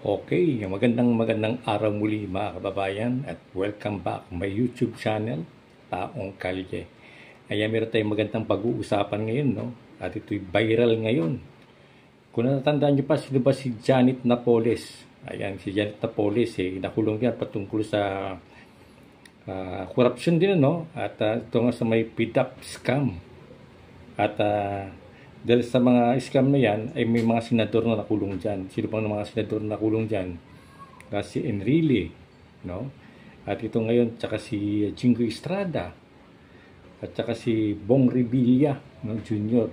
Okay, magandang araw muli mga kababayan at welcome back my YouTube channel, Taong Kalye. Ayan, meron tayong magandang pag-uusapan ngayon, no? At ito'y viral ngayon. Kung natatandaan niyo pa, sino ba si Janet Napoles? Ayan, si Janet Napoles, nakulong yan patungkol sa corruption din, no? At ito nga sa may PDAP scam. At dahil sa mga scam na yan, ay may mga senador na nakulong dyan. Sino pang mga senador na nakulong dyan? Si Enrile, no? At ito ngayon, tsaka si Jingo Estrada, at tsaka si Bong Revilla, no, Junior.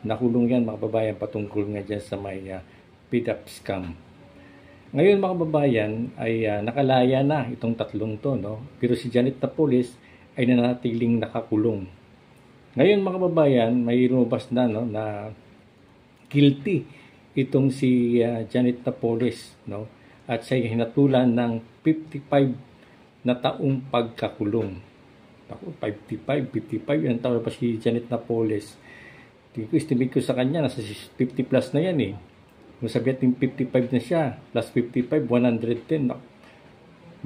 Nakulong yan, mga kababayan, patungkol nga dyan sa may PDAP scam. Ngayon, mga kababayan, ay nakalaya na itong tatlong to, no? Pero si Janet Napoles ay nanatiling nakakulong. Ngayon mga kababayan, may lumabas na, no, na guilty itong si Janet Napoles, no? At siya hinatulan ng 55 na taong pagkakulong. Ako, 55 yung taon pa si Janet Napoles. Estimate ko sa kanya, nasa 50 plus na yan eh. Kung sabihin 55 na siya, plus 55, 110.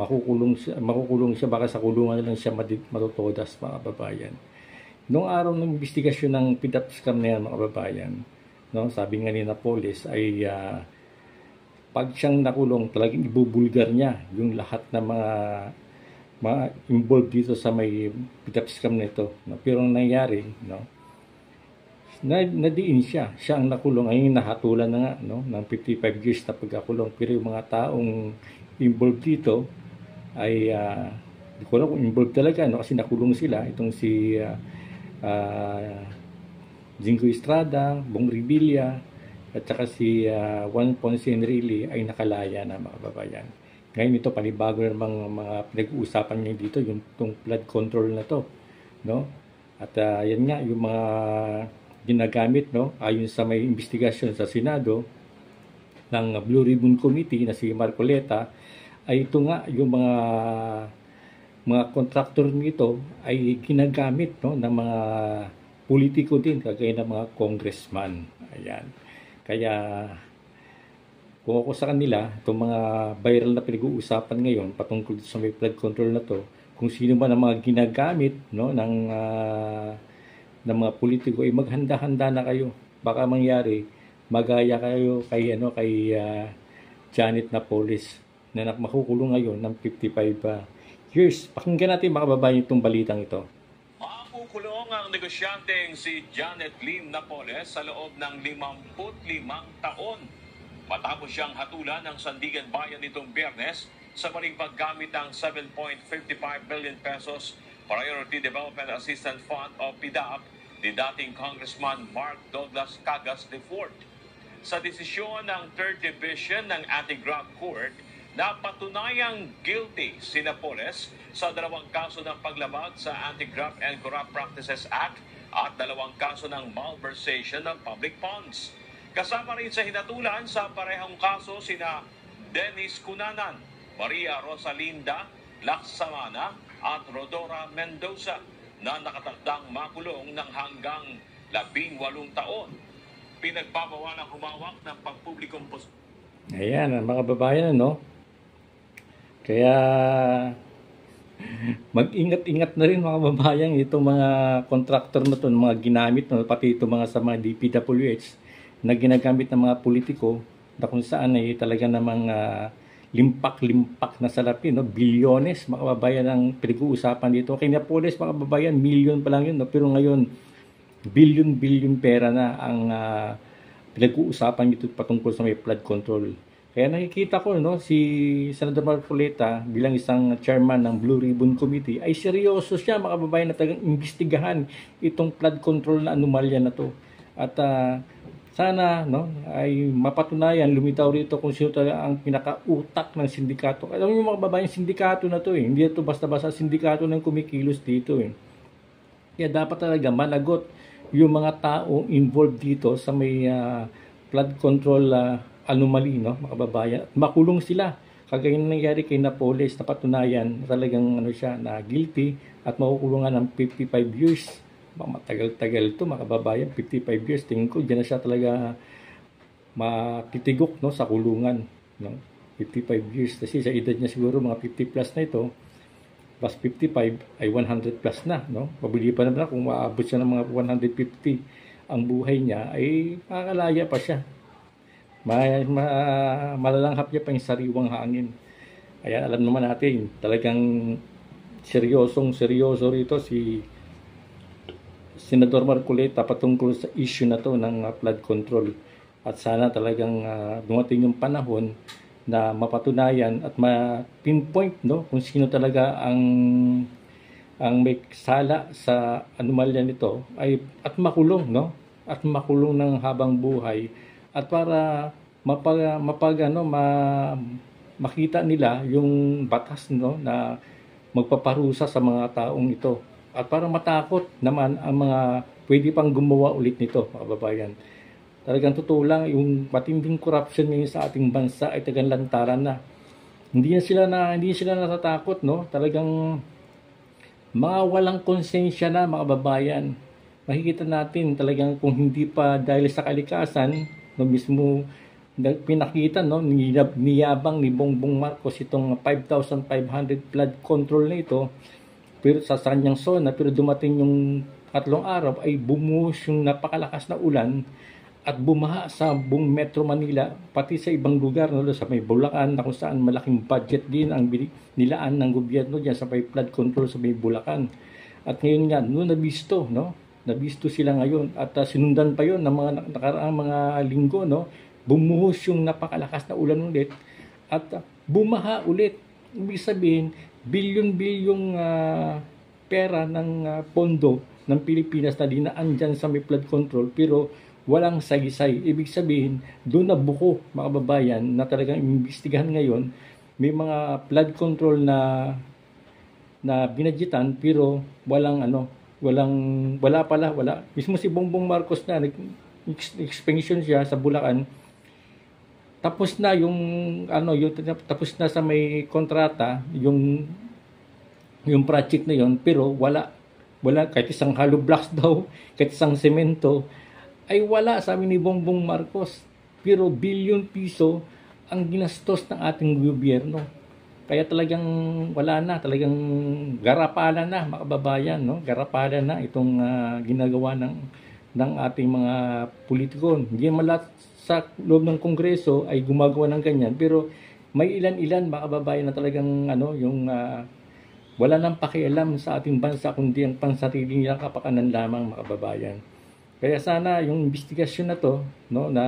Makukulong siya, baka sa kulungan na lang siya matutodas, mga kababayan. Noong araw ng investigasyon ng PDAP scam na yan, mga kababayan, no, sabi nga ni Napoles ay pag siyang nakulong, talagang ibubulgar niya yung lahat ng mga involved dito sa may PDAP scam na ito. No? Pero ang nangyari, no, nadiin siya. Siya ang nakulong, ay nahatulan na nga, no, ng 55 years na pagkakulong. Pero yung mga taong involved dito ay hindi ko alam kung involved talaga, no, kasi nakulong sila. Itong si Jingo Estrada, Bong Revilla, at saka si Juan Ponce Enrile ay nakalaya na, mga kababayan. Ngayon ito, panibago namang mga pinag-uusapan niya dito, yung itong flood control na to, no? At yan nga, yung mga ginagamit, no, ayon sa may investigasyon sa Senado ng Blue Ribbon Committee na si Marcoleta, ay ito nga, yung mga contractor nito ay ginagamit, no, ng mga politiko din, kagaya ng mga congressman. Ayan. Kaya kung ako sa kanila, itong mga viral na pinag-uusapan ngayon patungkol sa may flood control na to, kung sino man ang mga ginagamit, no, ng mga politiko, ay maghanda-handa na kayo. Baka mangyari magaya kayo kay Janet Napoles na makukulong ngayon ng 55 years. Pakinggan natin, mga kababayan, itong balitang ito. Makukulong ang negosyanteng si Janet Lim Napoles sa loob ng 55 taon matapos siyang hatulan ng Sandigan Bayan nitong Biyernes sa maling paggamit ng 7.55 billion pesos Priority Development Assistance Fund o PDAP ni dating Congressman Mark Douglas Cagas IV. Sa desisyon ng 3rd Division ng Anti-Graft Court, napatunayang guilty si Napoles sa 2 kaso ng paglabag sa Anti-Graft and Corrupt Practices Act at 2 kaso ng malversation ng public funds. Kasama rin sa hinatulan sa parehong kaso sina Dennis Cunanan, Maria Rosalinda Laksamana at Rodora Mendoza na nakatakdang makulong ng hanggang 18 taon. Pinagbabawalang humawak ng pampublikong Ayan, mga babayan, no? Kaya mag-ingat-ingat na rin, mga babayan, itong mga contractor na to, mga ginamit, no, pati itong mga sa mga DPWH na ginagamit ng mga politiko na kung saan ay talaga namang limpak-limpak na salapin, no? Bilyones, mga kababayan, ang pinag-uusapan dito. Kay Napoles, mga kababayan, million pa lang yun, no? Pero ngayon, billion pera na ang pinag-uusapan dito patungkol sa may flood control. Kaya nakikita ko, no, si Senador Marcoleta bilang isang chairman ng Blue Ribbon Committee ay seryoso siya, mga kababayan, na talagang imbestigahan itong flood control na anomalya na to. At sana, no, ay mapatunayan, lumitaw rito kung sino talaga ang pinakautak ng sindikato. Alam niyo, mga kababayan, sindikato na to eh. Hindi ito basta-basta sindikato ng kumikilos dito eh. Kaya dapat talaga managot yung mga tao involved dito sa may flood control anomaly, no, mga kababayan. At makulong sila. Kagaya ng nangyari kay Napoles, na patunayan talagang siya na guilty at makukulungan ng 55 years. Matagal-tagal ito, mga kababayan, 55 years. Tingin ko, dyan na siya talaga matitigok, no, sa kulungan. no? 55 years kasi sa edad niya siguro mga 50 plus na ito, plus 55 ay 100 plus na, no? Pabili pa naman kung maabot siya ng mga 150 ang buhay niya, ay makakalaya pa siya. Malalanghap niya pa yung sariwang hangin. Kaya alam naman natin, talagang seryoso rito si Senador Marcoleta patungkol sa issue na to ng flood control. At sana talagang dumating yung panahon na mapatunayan at ma-pinpoint, no, kung sino talaga ang may sala sa anomalya nito ay at makulong, no, at makulong ng habang buhay, at para makita nila yung batas, no, na magpaparusa sa mga taong ito, at para matakot naman ang mga pwede pang gumawa ulit nito, mga kababayan. Talagang totoo lang, yung matinding corruption ngayon sa ating bansa ay tagang lantaran na. Hindi sila natatakot, no? Talagang mga walang konsensya na, mga kababayan. Makikita natin talagang kung hindi pa dahil sa kalikasan, no, mismo pinakita, no, niyabang ni Bongbong Marcos itong 5,500 flood control na ito, pero sa kanyang zona, pero dumating yung 3 araw ay bumuhos yung napakalakas na ulan at bumaha sa buong Metro Manila, pati sa ibang lugar, no, sa may Bulacan, na kung saan malaking budget din ang nilaan ng gobyerno diyan sa may flood control sa may Bulacan. At ngayon nga, no, nabisto sila ngayon, at sinundan pa yon ng mga nakaraang mga linggo, no, bumuhos yung napakalakas na ulan ulit at bumaha ulit. Ibig sabihin, bilyon-bilyong pera ng pondo ng Pilipinas na dinaan dyan sa may flood control, pero walang sagisay. Ibig sabihin, doon na buko, mga kababayan, na talagang imbestigahan ngayon. May mga flood control na binadgetan, pero wala pala. Mismo si Bongbong Marcos na expansion siya sa Bulacan, tapos na tapos na sa may kontrata yung project na yon, pero wala kahit isang hollow blocks daw, kahit isang semento ay wala, sabi ni Bongbong Marcos. Pero bilyon piso ang ginastos ng ating gobyerno. Kaya talagang wala na, talagang garapala na, mga kababayan, no? Garapala na itong ginagawa ng ating mga politiko. Hindi man lahat sa loob ng Kongreso ay gumagawa ng ganyan, pero may ilan-ilan, mga kababayan, na talagang wala nang pakialam sa ating bansa kundi ang pansarili nilang kapakanan lamang, mga kababayan. Kaya sana yung investigasyon na to, no, na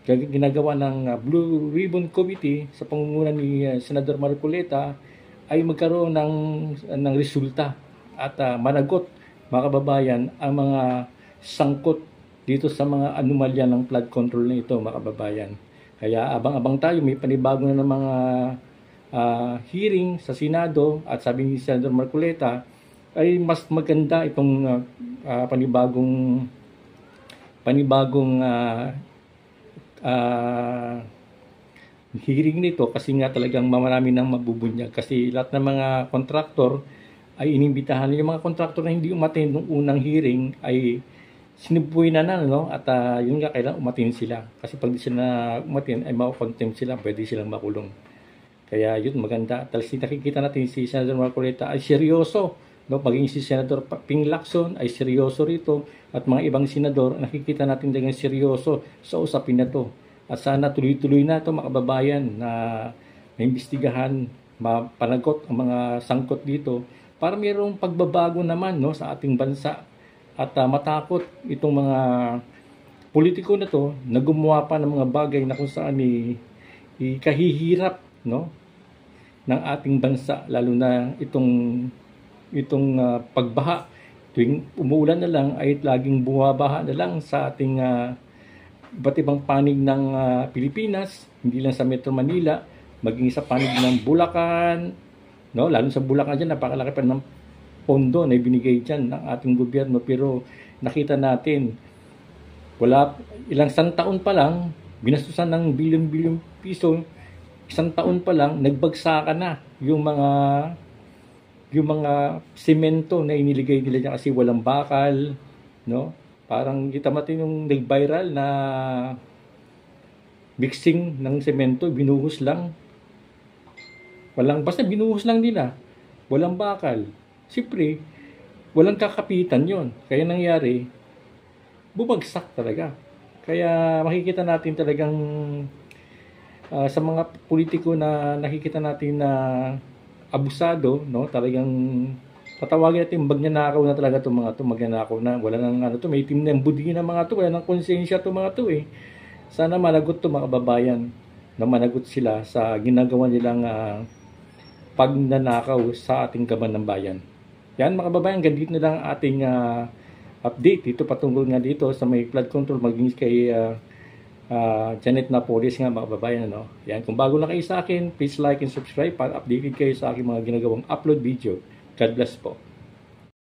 ginagawa ng Blue Ribbon Committee sa pangunguna ni Senador Marcoleta ay magkaroon ng resulta at managot, mga kababayan, ang mga sangkot dito sa mga anomalya ng flood control na ito, mga kababayan. Kaya abang-abang tayo, may panibago na ng mga hearing sa Senado, at sabi ni Senador Marcoleta ay mas maganda itong panibagong hearing nito, kasi nga talagang marami nang mabubunyag, kasi lahat ng mga kontraktor ay inimbitahan. Yung mga kontraktor na hindi umattend nung unang hearing ay sinubuhay na, no? At yun nga, kailangan umattend sila, kasi pag di sila umattend ay mako-contempt sila, pwede silang makulong. Kaya yun, maganda. Tapos nakikita natin si Senador Marcoleta ay seryoso, no? Paging si Senador Ping Lacson ay seryoso rito, at mga ibang senador, nakikita natin talagang seryoso sa usapin na to. At sana tuloy-tuloy na ito, mga kababayan, na naimbestigahan, mapanagot ang mga sangkot dito, para mayroong pagbabago naman, no, sa ating bansa. At matakot itong mga politiko na to na gumawa pa ng mga bagay na kung saan kahihirap, no, ng ating bansa, lalo na itong pagbaha. Tuwing umuulan na lang ay laging bumabaha na lang sa ating iba't ibang panig ng Pilipinas, hindi lang sa Metro Manila, maging sa panig ng Bulacan, no? Lalo sa Bulacan dyan, napakalaki pa ng pondo na ibinigay dyan ng ating gobyerno, pero nakita natin, ilang taon pa lang, binastusan ng bilyon-bilyon piso, isang taon pa lang, nagbagsakan na yung mga semento na iniligay nila dyan, kasi walang bakal, no? Parang kita natin yung nag-viral na mixing ng semento, binuhos lang. Basta binuhos lang nila. Walang bakal. Siyempre, walang kakapitan yon. Kaya nangyari, bumagsak talaga. Kaya makikita natin talagang sa mga politiko na nakikita natin na abusado, no? Talagang tatawagin natin magnanakaw na talaga itong mga to, magnanakaw na. Wala nang may team ng budi ng mga to, wala nang konsensya itong mga to Sana managot to mga kababayan, na managot sila sa ginagawa nilang pagnanakaw sa ating kaban ng bayan. Yan mga kababayan, ganito na lang ating update dito patungkol nga dito sa may flood control maging kay Janet Napoles nga mga kababayan. Yan, kung bago na kayo sa akin, please like and subscribe para updated kayo sa aking mga ginagawang upload video. God bless po.